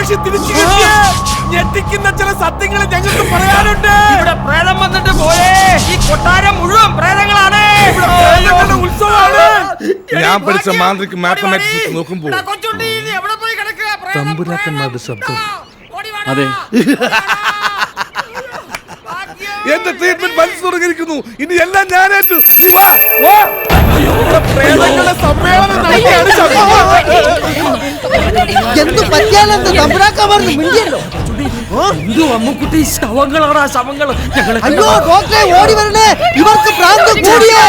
സാക്ഷി തിരിച്ചു കിട്ടിയ ഞെട്ടിക്കുന്ന ചില സത്യങ്ങൾ ഞങ്ങൾക്ക് പറയാനുണ്ട്. ഇവിടെ പ്രേതം വന്നിട്ട് പോയേ. ഈ കൊട്ടാരം മുഴുവൻ പ്രേതങ്ങളാണ്. ഉത്സവമാണ്. ഞാൻ പഠിച്ച മാന്ത്രിക് മാത്തമാറ്റിക്സ് നോക്കുമ്പോൾ തമ്പുരാക്കന്മാരുടെ ശബ്ദം. അതെ, എന്റെ ട്രീറ്റ്മെന്റ് മനസ്സ് തുടങ്ങിയിരിക്കുന്നു. ഇനി എല്ലാം ഞാനേറ്റു. പ്രേതങ്ങളുടെ സമ്മേളനം നടത്തിയാണ് എന്ത് പറ്റിയാലെന്ത് തമ്പുരാക്കന്മാർക്ക് മിണ്ടിയല്ലോ. അമ്മുക്കുട്ടി ശവങ്ങളാണ് ആ ശവങ്ങൾ. അയ്യോ ഡോക്ടറെ ഓടി വരണേ, ഇവർക്ക് ഭ്രാന്ത് കൂടിയേ.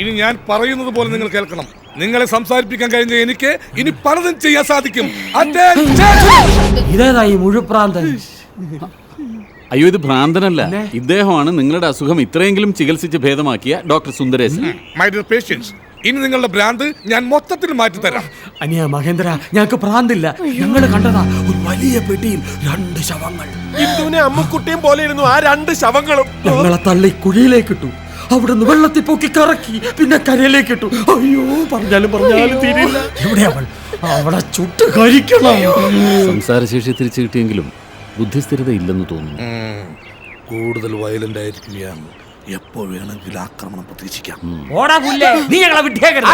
ഇനി ഞാൻ പറയുന്നത് പോലെ നിങ്ങൾ കേൾക്കണം. നിങ്ങളെ സംസാരിപ്പിക്കാൻ കഴിഞ്ഞ എനിക്ക് ഇനി പലതും ചെയ്യാൻ സാധിക്കും. ഇതേതായി മുഴുപ്രാന്തൻ? അയ്യോ, ഇത് ഭ്രാന്തനല്ല, ഇദ്ദേഹമാണ് നിങ്ങളുടെ അസുഖം ഇത്രയെങ്കിലും ചികിത്സിച്ച് ഭേദമാക്കിയ doctor Sundaresan. My dear patients, ഇനി നിങ്ങളുടെ ഭ്രാന്ത് ഞാൻ മൊത്തത്തിൽ മാറ്റിത്തരാം. അനിയ മഹേന്ദ്ര, ഞങ്ങൾക്ക് ഭ്രാന്തില്ല. ഞങ്ങൾ കണ്ടതാ ഒരു വലിയ പെട്ടിയിൽ 2 ശവങ്ങൾ. ഇന്ദുവിനെ അമ്മുക്കുട്ടിയും പോലെ ഇരുന്നു ആ 2 ശവങ്ങളും. ഞങ്ങളെ തള്ളി കുഴിയിലേക്കിട്ടു. അവിടുന്ന് വെള്ളത്തിൽ പൊക്കി കറക്കി, പിന്നെ കരയിലേക്കിട്ടു. അയ്യോ, പറഞ്ഞാലും തീരില്ല. എവിടെ അവൾ? അവിടെ ചുട്ട് കരിക്കണം. സംസാരശേഷി തിരിച്ചു കിട്ടിയെങ്കിലും ബുദ്ധിസ്ഥിരത ഇല്ലെന്ന് തോന്നുന്നു. കൂടുതൽ വയലന്റ് ആയിരിക്കുകയാണ്. എപ്പോ വേണമെങ്കിലും ആക്രമണം പ്രതീക്ഷിക്കാം. നീ ഞങ്ങളെ വിട്ടേക്കരുത്.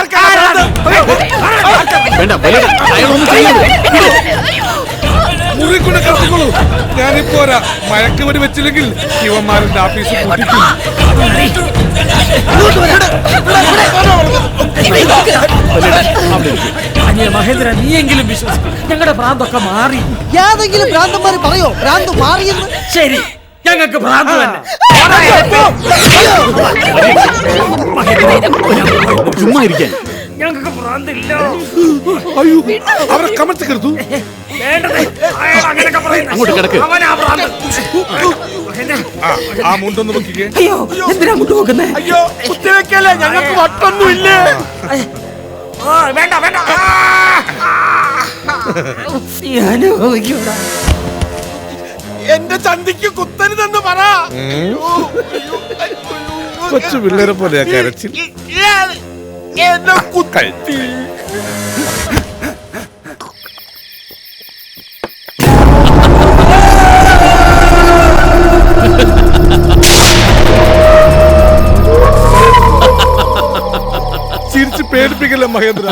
മുറിക്കൊണ്ട് കത്തിക്കോളൂ. ഞാനിപ്പോരാ. മയക്കുവരി വെച്ചില്ലെങ്കിൽ ഇവന്മാരുടെ ആഫീസിൽ പൊട്ടിക്കും. മഹേന്ദ്ര, നീയെങ്കിലും വിശ്വസിക്കും. ഞങ്ങളുടെ ഭ്രാന്തൊക്കെ മാറി. ഏതെങ്കിലും ഭ്രാന്തന്മാര് പറയോ ഭ്രാന്ത് മാറിയെന്ന്? ശരി, ഞങ്ങൾക്ക് ഭ്രാന്ത് തന്നെ. ചുമ്മാ ഇരിക്കാൻ. ഞങ്ങൾക്ക് ഭ്രാന്തില്ല. അയ്യോ, അവരെ കമഴ്ത്തിക്കെടുത്തു. അങ്ങോട്ട് കിടക്ക്. ആ മുണ്ടൊന്ന് നോക്കിക്കേ. അയ്യോ, എന്തിനാ അങ്ങോട്ട് നോക്കുന്നേ? അയ്യോ, കുത്തിവെക്കല്ലേ, ഞങ്ങൾക്ക് വട്ടൊന്നുമില്ലേ. വേണ്ട വേണ്ട. എന്റെ ചന്തിക്ക് കുത്തരുതെന്ന് പറ. കൊച്ചു പിള്ളേരെ പോലെയാ കരച്ചിൽ. എന്നെ കുത്തി. ചിരിച്ച് പേടിപ്പിക്കല്ലേ മഹേന്ദ്ര.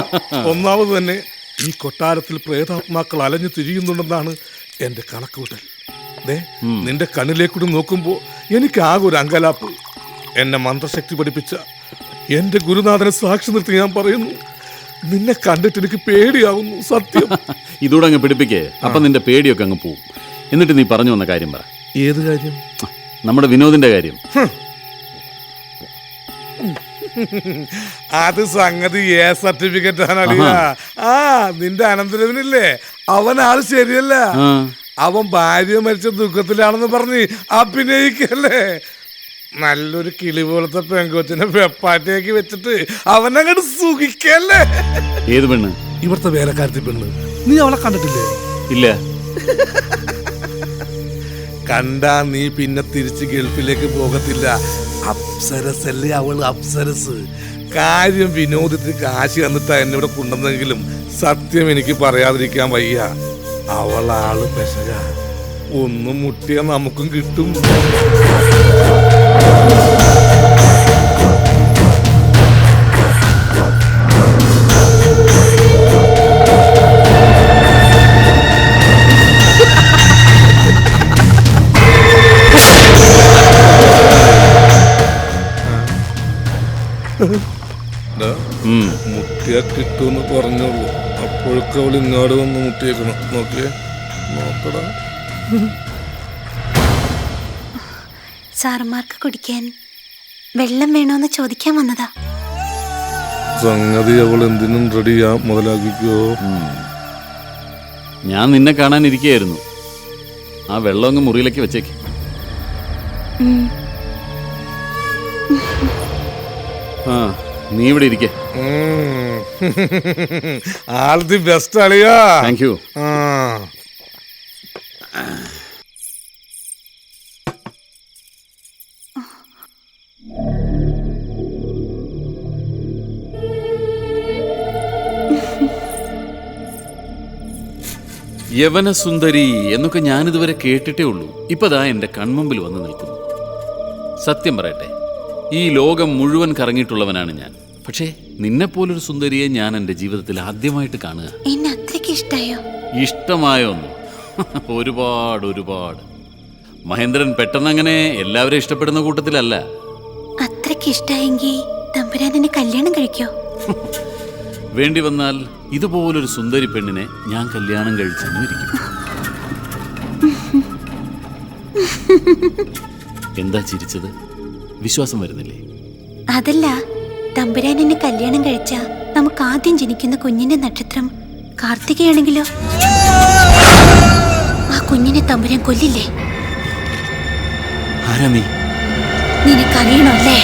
ഒന്നാമത് തന്നെ ഈ കൊട്ടാരത്തിൽ പ്രേതാത്മാക്കൾ അലഞ്ഞു തിരിയുന്നുണ്ടെന്നാണ് എന്റെ കണക്കുകൂട്ടൽ. നിന്റെ കണ്ണിലേക്കൂടി നോക്കുമ്പോ എനിക്ക് ആകെ ഒരു അങ്കലാപ്പ്. എന്നെ മന്ത്രശക്തി പഠിപ്പിച്ച എന്റെ ഗുരുനാഥനെ സാക്ഷി നിർത്തി ഞാൻ പറയുന്നു, നിന്നെ കണ്ടിട്ട് എനിക്ക് പേടിയാവുന്നു. സത്യം. ഇതൂടെ അങ്ങ് പിടിപ്പിക്കേ. അപ്പൊ നിന്റെ പേടിയൊക്കെ അങ്ങ് പോവും. എന്നിട്ട് നീ പറഞ്ഞു വന്ന കാര്യം പറ. ഏത് കാര്യം? നമ്മുടെ വിനോദിന്റെ കാര്യം. അത് സംഗതി എ സർട്ടിഫിക്കറ്റ് ആണല്ലേ. ആ, നിന്റെ അനന്തരവനില്ലേ, അവൻ ആള് ശരിയല്ല. അവൻ ഭാര്യ മരിച്ച ദുഃഖത്തിലാണെന്ന് പറഞ്ഞ് അഭിനയിക്കല്ലേ. നല്ലൊരു കിളി പോലത്തെ പെങ്കൊച്ചിനെ വെപ്പാട്ടിയാക്കി വെച്ചിട്ട് അവനങ്ങോട്ട് സുഖിക്കല്ലേ. ഏത് പെണ്ണ്? ഇവിടുത്തെ വേലക്കാരത്തി പെണ്ണ്. നീ അവളെ കണ്ടിട്ടില്ലേ? ഇല്ല. കണ്ടാ നീ പിന്നെ തിരിച്ച് ഗൾഫിലേക്ക് പോകത്തില്ല. അപ്സരസല്ലേ അവൾ, അപ്സരസ്. കാര്യം വിനോദത്തിന് കാശ് തന്നിട്ടാ എന്നിവിടെ കൊണ്ടുവന്നെങ്കിലും സത്യം എനിക്ക് പറയാതിരിക്കാൻ വയ്യ. അവളാള് പെശക. ഒന്നും മുട്ടിയാ നമുക്കും കിട്ടും. മുട്ടിയാ കിട്ടുമെന്ന് പറഞ്ഞോളൂ. അപ്പോഴൊക്കെ അവൾ ഇങ്ങോട്ട് വന്ന് മുട്ടിയേക്കണം. നോക്കിയേ, നോക്കടാ. സാറുമാർക്ക് കുടിക്കാൻ വെള്ളം വേണോന്ന് ചോദിക്കാൻ വന്നതാ. സംഗതി അവൾ എന്തിനും റെഡിയാ, മുതലാക്കിക്കോ. ഞാൻ നിന്നെ കാണാനിരിക്കുകയായിരുന്നു. ആ വെള്ളം അങ്ങ് മുറിയിലേക്ക് വെച്ചേക്ക്. ആ, നീ ഇവിടെ ഇരിക്കേ. ആൾ ദി ബെസ്റ്റ് അളിയാ. Thank you. യവനസുന്ദരി എന്നൊക്കെ ഞാനിതുവരെ കേട്ടിട്ടേ ഉള്ളൂ. ഇപ്പതാ എൻ്റെ കൺമുമ്പിൽ വന്ന് നിൽക്കുന്നു. സത്യം പറയട്ടെ, ഈ ലോകം മുഴുവൻ കറങ്ങിയിട്ടുള്ളവനാണ് ഞാൻ. പക്ഷേ നിന്നെപ്പോലൊരു സുന്ദരിയെ ഞാൻ എൻ്റെ ജീവിതത്തിൽ ആദ്യമായിട്ട് കാണുക. എന്നെ അത്രയ്ക്ക് ഇഷ്ടായോ? ഇഷ്ടമായോന്നു? ഒരുപാട് ഒരുപാട്. മഹേന്ദ്രൻ പെട്ടെന്നങ്ങനെ എല്ലാവരും ഇഷ്ടപ്പെടുന്ന കൂട്ടത്തിലല്ല. അത്രയ്ക്ക് ഇഷ്ടായെങ്കിൽ തമ്പുരാൻ എന്നെ കല്യാണം കഴിക്കോ? വേണ്ടി വന്നാൽ ഇതുപോലൊരു സുന്ദരി പെണ്ണിനെ ഞാൻ കല്യാണം കഴിച്ചെന്നും ഇരിക്കും. എന്താ ചിരിച്ചത്? വിശ്വാസം വരുന്നില്ലേ? അതല്ല, തമ്പുരാൻ എന്നെ കല്യാണം കഴിച്ച നമുക്ക് ആദ്യം ജനിക്കുന്ന കുഞ്ഞിന്റെ നക്ഷത്രം കാർത്തികയാണെങ്കിലോ? ആ കുഞ്ഞിനെ തമ്പുരാൻ കൊല്ലില്ലേ? ആരാ നീ? നിനക്കറിയണോ അല്ലേ?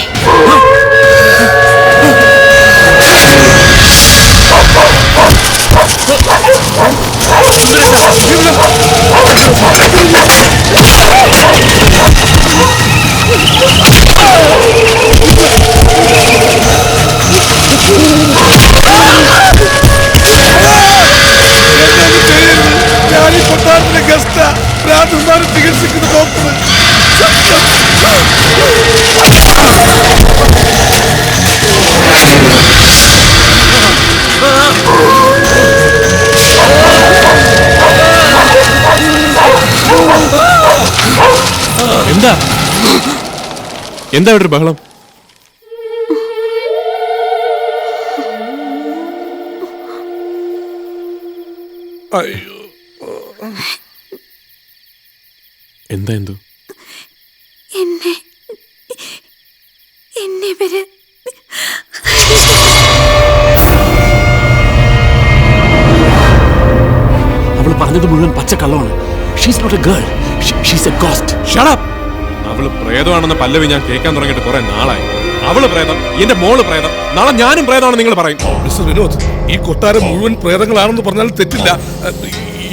ഞാൻ ഈ കൊട്ടാരത്തിലെ ഗസ്റ്റാ, ഭ്രാന്തന്മാരെ ചികിത്സിക്കുന്ന ഡോക്ടർ. എന്താ എന്താ ഇവിടെ ഒരു ബഹളം? അയ്യോ, എന്താ എന്തോ? എന്നെ ഇവര് അവൾ പറഞ്ഞത് മുഴുവൻ പച്ചക്കള്ളമാണ്. She's not a girl, she's a ghost. Shut up! അവള് പ്രേതമാണെന്ന പല്ലവി ഞാൻ കേൾക്കാൻ തുടങ്ങിയിട്ട് കുറെ നാളായി. അവള് പ്രേതം, എന്റെ മോള് പ്രേതം, നാളെ ഞാനും പ്രേതമാണെന്ന് നിങ്ങൾ പറയും. മിസ്റ്റർ വിനോദ്, ഈ കൊട്ടാരം മുഴുവൻ പ്രേതങ്ങളാണെന്ന് പറഞ്ഞാൽ തെറ്റില്ല.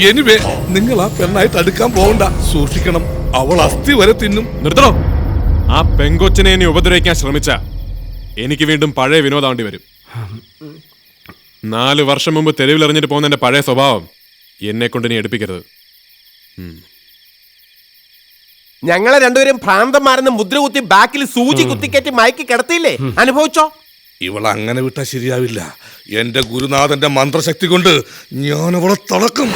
എനിവേ, നിങ്ങൾ ആ പെണ്ണായിട്ട് അടുക്കാൻ പോകണ്ട. സൂക്ഷിക്കണം, അവൾ അസ്ഥി വരെ തിന്നും. നിർത്തണോ? ആ പെങ്കൊച്ചിനെ ഇനി ഉപദ്രവിക്കാൻ ശ്രമിച്ച എനിക്ക് വീണ്ടും പഴയ വിനോദാവേണ്ടി വരും. 4 വർഷം മുമ്പ് തെരുവിലെറിഞ്ഞിട്ട് പോകുന്ന എന്റെ പഴയ സ്വഭാവം എന്നെ കൊണ്ട് ഇനി എടുപ്പിക്കരുത്. ഞങ്ങളെ രണ്ടുപേരും ഭ്രാന്തന്മാരെന്ന് മുദ്ര കുത്തി ബാക്കിൽ സൂചി കുത്തിക്കയറ്റി മയക്കി കിടത്തിയില്ലേ? അനുഭവിച്ചോ? ഇവൾ അങ്ങനെ വിട്ടാൽ ശരിയാവില്ല. എന്റെ ഗുരുനാഥന്റെ മന്ത്രശക്തി കൊണ്ട് ഞാൻ അവളെ തളക്കും.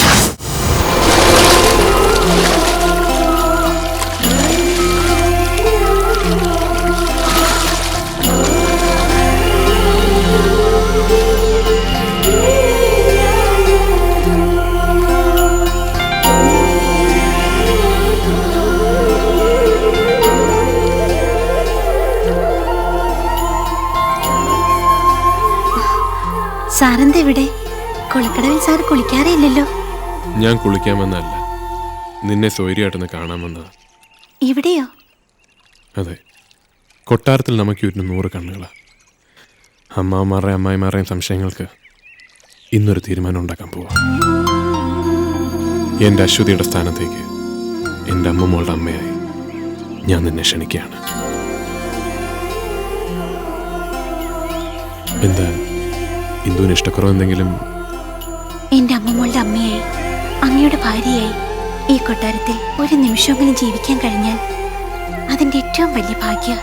സാറെന്താ ഇവിടെ? കുളക്കടവിൽ സാർ കുളിക്കാറേ ഇല്ലല്ലോ. ഞാൻ കുളിക്കാൻ വന്നല്ല, നിന്നെ സ്വൈര്യമായിട്ടൊന്ന് കാണാൻ വന്നതാ. ഇവിടെയോ? അതെ, കൊട്ടാരത്തിൽ നമുക്ക് 100 കണ്ണുകളാ. അമ്മാമാരുടെയും അമ്മായിമാരുടെയും സംശയങ്ങൾക്ക് ഇന്നൊരു തീരുമാനം ഉണ്ടാക്കാൻ പോവാ. എൻ്റെ അശ്വതിയുടെ സ്ഥാനത്തേക്ക് എൻ്റെ അമ്മമ്മോളുടെ അമ്മയായി ഞാൻ നിന്നെ ക്ഷണിക്കുകയാണ്. എന്താ ഇന്ദുവിന് ഇഷ്ടക്കുറവ് എന്തെങ്കിലും? എന്റെ അമ്മമ്മളുടെ അമ്മയായി, അങ്ങയുടെ ഭാര്യയായി ഈ കൊട്ടാരത്തിൽ ഒരു നിമിഷമെങ്കിലും ജീവിക്കാൻ കഴിഞ്ഞാൽ അതിന്റെ ഏറ്റവും വലിയ ഭാഗ്യ.